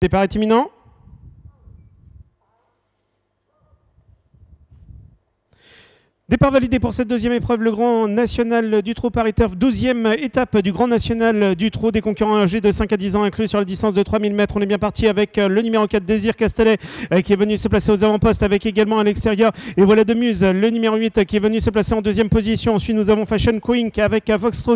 Départ est imminent. Départ validé pour cette deuxième épreuve, le Grand National du Trot Paris Turf, 12e étape du Grand National du Trot, des concurrents âgés de 5 à 10 ans inclus sur la distance de 3000 mètres. On est bien parti avec le numéro 4, Désir Castellet, qui est venu se placer aux avant-postes, avec également à l'extérieur. Et voilà de Muse, le numéro 8, qui est venu se placer en deuxième position. Ensuite, nous avons Fashion Queen avec Foxtrot,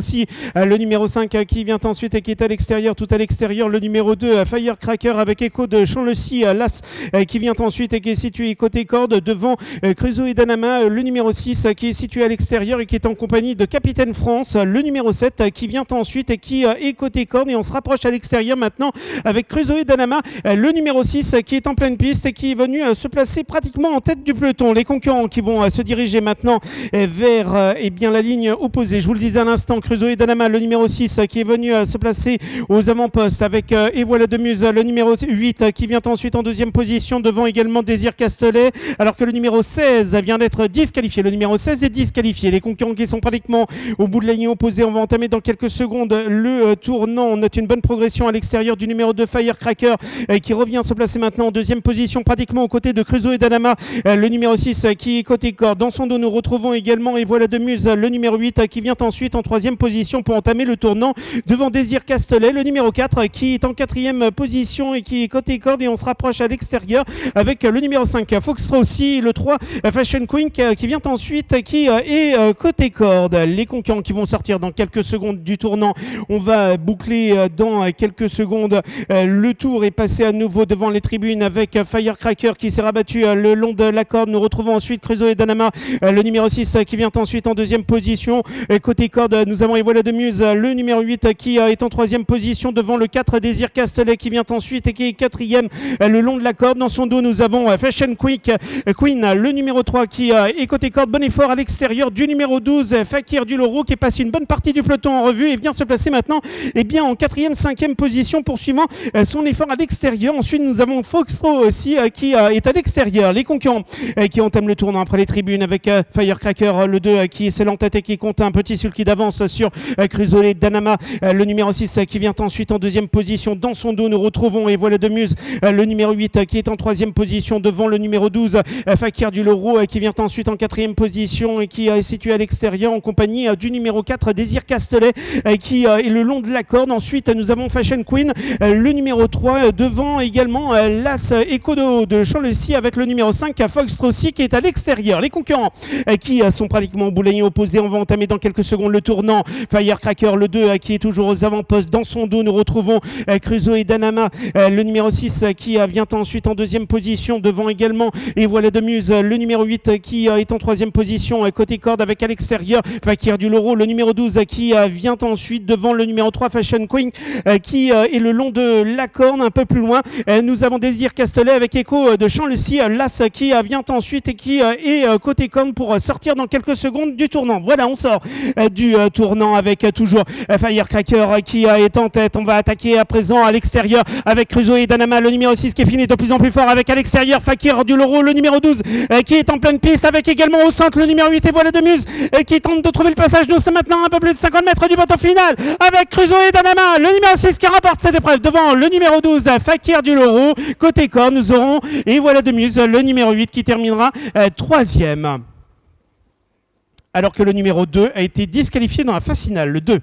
le numéro 5, qui vient ensuite et qui est à l'extérieur, tout à l'extérieur. Le numéro 2, Firecracker avec Echo de Champ-le-Cy, l'As, qui vient ensuite et qui est situé côté corde devant Crusoe et Danama, le numéro 6 qui est situé à l'extérieur et qui est en compagnie de Capitaine France, le numéro 7 qui vient ensuite et qui est côté corde, et on se rapproche à l'extérieur maintenant avec Crusoe et Danama, le numéro 6 qui est en pleine piste et qui est venu se placer pratiquement en tête du peloton. Les concurrents qui vont se diriger maintenant vers bien, la ligne opposée. Je vous le disais à l'instant, Crusoe et Danama, le numéro 6 qui est venu se placer aux avant-postes avec et voilà de Muse, le numéro 8 qui vient ensuite en deuxième position devant également Désir Castellet, alors que le numéro 16 vient d'être disqualifié. Le numéro 16 est disqualifié. Les concurrents qui sont pratiquement au bout de la ligne opposée. On va entamer dans quelques secondes le tournant. On note une bonne progression à l'extérieur du numéro 2 Firecracker qui revient se placer maintenant en deuxième position, pratiquement aux côtés de Crusoe et Danama, le numéro 6 qui est côté corde. Dans son dos, nous retrouvons également et voilà de Muse, le numéro 8 qui vient ensuite en troisième position pour entamer le tournant devant Désir Castellet, le numéro 4 qui est en quatrième position et qui est côté corde, et on se rapproche à l'extérieur avec le numéro 5 Foxtrot aussi, le 3 Fashion Queen qui vient ensuite, qui est côté corde. Les concurrents qui vont sortir dans quelques secondes du tournant. On va boucler dans quelques secondes le tour et passer à nouveau devant les tribunes avec Firecracker qui s'est rabattu le long de la corde. Nous retrouvons ensuite Crusoe et Danama, le numéro 6 qui vient ensuite en deuxième position. Côté corde, nous avons Evola de Muse, le numéro 8 qui est en troisième position devant le 4 Désir Castellet qui vient ensuite et qui est quatrième le long de la corde. Dans son dos, nous avons Fashion Queen, le numéro 3 qui est côté corde. Bon effort à l'extérieur du numéro 12 Fakir du Loro qui passe une bonne partie du peloton en revue et vient se placer maintenant bien, en quatrième, cinquième position, poursuivant son effort à l'extérieur. Ensuite, nous avons Foxtrot aussi qui est à l'extérieur. Les concurrents qui entament le tournant après les tribunes avec Firecracker, le 2 qui est seul en tête et qui compte un petit sulky d'avance sur Crusoe et Danama, le numéro 6 qui vient ensuite en deuxième position. Dans son dos, nous retrouvons et voilà de Muse, le numéro 8 qui est en troisième position devant le numéro 12 Fakir du Loro qui vient ensuite en quatrième position et qui est situé à l'extérieur en compagnie du numéro 4 Désir Castellet qui est le long de la corde. Ensuite, nous avons Fashion Queen, le numéro 3 devant également l'As Echo de Champ-le-Cy avec le numéro 5 Foxtrot qui est à l'extérieur. Les concurrents qui sont pratiquement au bout de la ligne opposée. On va entamer dans quelques secondes le tournant. Firecracker, le 2 qui est toujours aux avant-postes. Dans son dos, nous retrouvons Crusoe et Danama, le numéro 6 qui vient ensuite en deuxième position devant également et voilà de Muse, le numéro 8 qui est en troisième position côté corde avec à l'extérieur Fakir du Loro, le numéro 12 qui vient ensuite devant le numéro 3 Fashion Queen qui est le long de la corne un peu plus loin. Nous avons Désir Castellet avec Echo de Champ-le-Cy, l'As qui vient ensuite et qui est côté corne pour sortir dans quelques secondes du tournant. Voilà, on sort du tournant avec toujours Firecracker qui est en tête. On va attaquer à présent à l'extérieur avec Crusoe et Danama, le numéro 6 qui est fini de plus en plus fort avec à l'extérieur Fakir du Loro, le numéro 12 qui est en pleine piste avec également au centre le numéro 8 et voilà de Muse qui tente de trouver le passage. Nous sommes maintenant un peu plus de 50 mètres du bateau final avec Crusoe et Danama, le numéro 6 qui remporte cette épreuve devant le numéro 12 Fakir du Loro. Côté corps, nous aurons et voilà de Muse, le numéro 8 qui terminera troisième, alors que le numéro 2 a été disqualifié dans la phase finale, le 2.